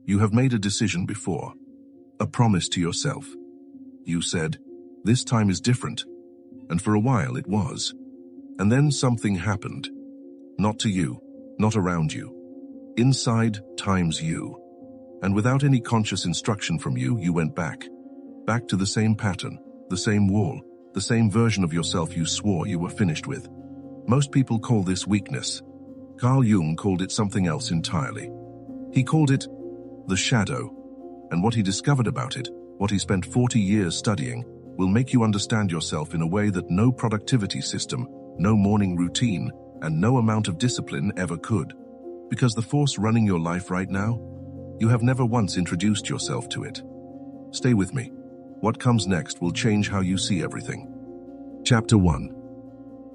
You have made a decision before, a promise to yourself. You said, "This time is different," and for a while it was. And then something happened. Not to you, not around you. Inside times you. And without any conscious instruction from you, you went back. Back to the same pattern, the same wall, the same version of yourself you swore you were finished with. Most people call this weakness. Carl Jung called it something else entirely. He called it the shadow. And what he discovered about it, what he spent 40 years studying, will make you understand yourself in a way that no productivity system, no morning routine, and no amount of discipline ever could. Because the force running your life right now, you have never once introduced yourself to it. Stay with me. What comes next will change how you see everything. Chapter 1.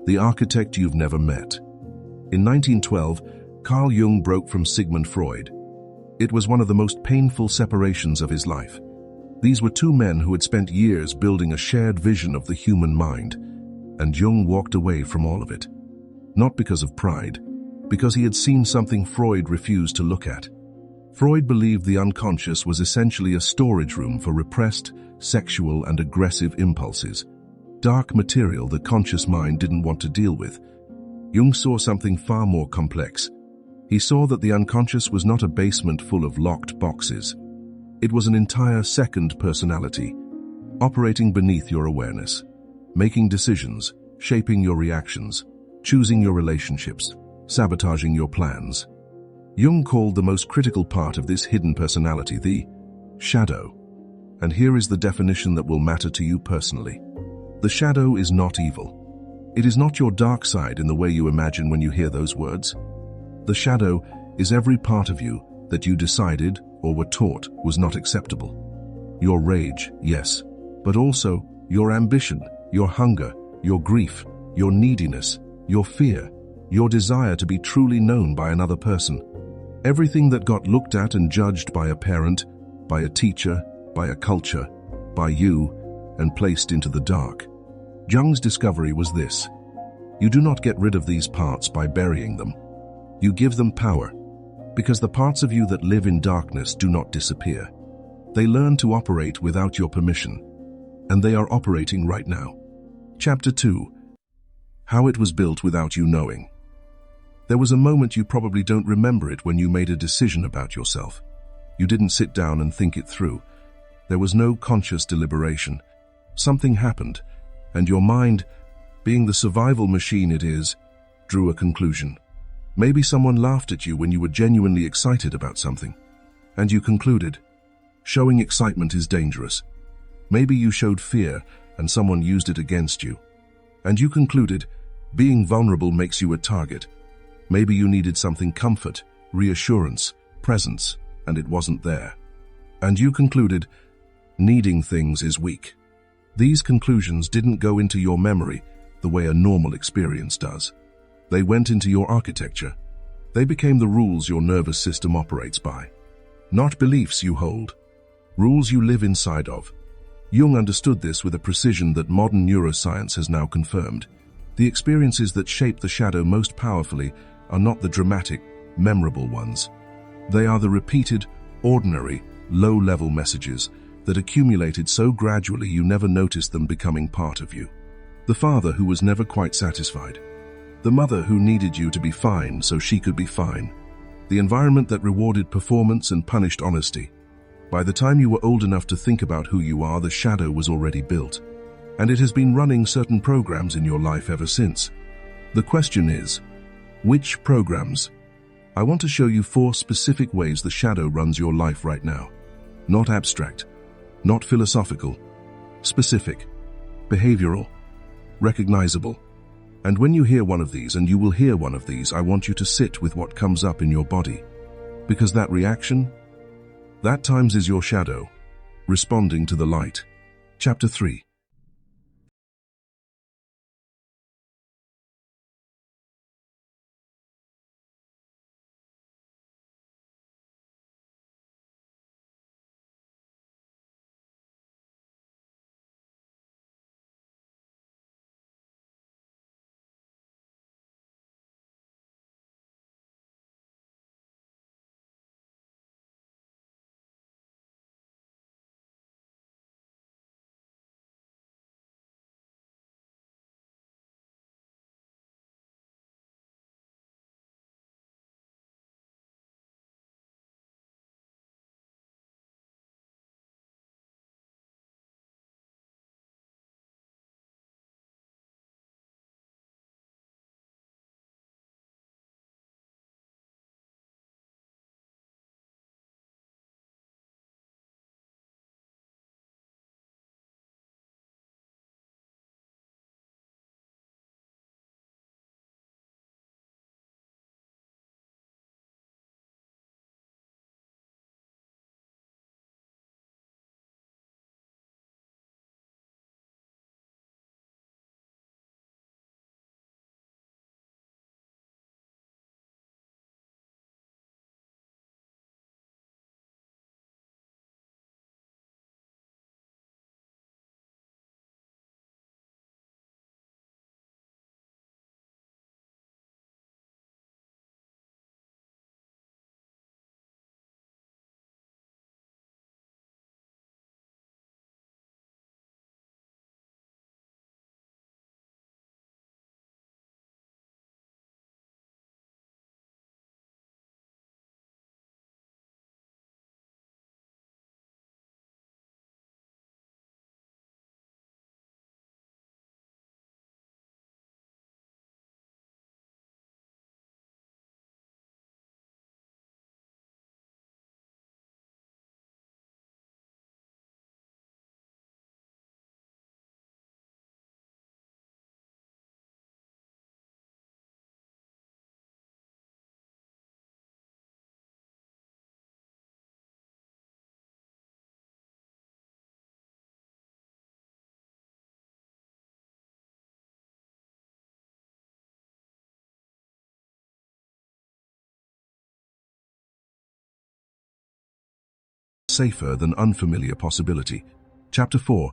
The Architect You've Never Met. In 1912, Carl Jung broke from Sigmund Freud. It was one of the most painful separations of his life. These were two men who had spent years building a shared vision of the human mind, and Jung walked away from all of it. Not because of pride, because he had seen something Freud refused to look at. Freud believed the unconscious was essentially a storage room for repressed, sexual, and aggressive impulses. Dark material the conscious mind didn't want to deal with. Jung saw something far more complex. He saw that the unconscious was not a basement full of locked boxes. It was an entire second personality, operating beneath your awareness, making decisions, shaping your reactions, choosing your relationships, sabotaging your plans. Jung called the most critical part of this hidden personality the shadow. And here is the definition that will matter to you personally. The shadow is not evil. It is not your dark side in the way you imagine when you hear those words. The shadow is every part of you that you decided or were taught was not acceptable. Your rage, yes, but also your ambition, your hunger, your grief, your neediness, your fear, your desire to be truly known by another person. Everything that got looked at and judged by a parent, by a teacher, by a culture, by you, and placed into the dark. Jung's discovery was this: you do not get rid of these parts by burying them. You give them power, because the parts of you that live in darkness do not disappear. They learn to operate without your permission, and they are operating right now. Chapter 2. How it was built without you knowing. There was a moment, you probably don't remember it, when you made a decision about yourself. You didn't sit down and think it through. There was no conscious deliberation. Something happened, and your mind, being the survival machine it is, drew a conclusion. Maybe someone laughed at you when you were genuinely excited about something, and you concluded, showing excitement is dangerous. Maybe you showed fear and someone used it against you, and you concluded, being vulnerable makes you a target. Maybe you needed something: comfort, reassurance, presence, and it wasn't there. And you concluded, needing things is weak. These conclusions didn't go into your memory the way a normal experience does. They went into your architecture. They became the rules your nervous system operates by. Not beliefs you hold, rules you live inside of. Jung understood this with a precision that modern neuroscience has now confirmed. The experiences that shape the shadow most powerfully are not the dramatic, memorable ones. They are the repeated, ordinary, low-level messages that accumulated so gradually you never noticed them becoming part of you. The father who was never quite satisfied. The mother who needed you to be fine so she could be fine. The environment that rewarded performance and punished honesty. By the time you were old enough to think about who you are, the shadow was already built. And it has been running certain programs in your life ever since. The question is, which programs? I want to show you 4 specific ways the shadow runs your life right now. Not abstract, not philosophical, specific, behavioral, recognizable. And when you hear one of these, and you will hear one of these, I want you to sit with what comes up in your body. Because that reaction, that times is your shadow, responding to the light. Chapter 3. safer than unfamiliar possibility. Chapter 4.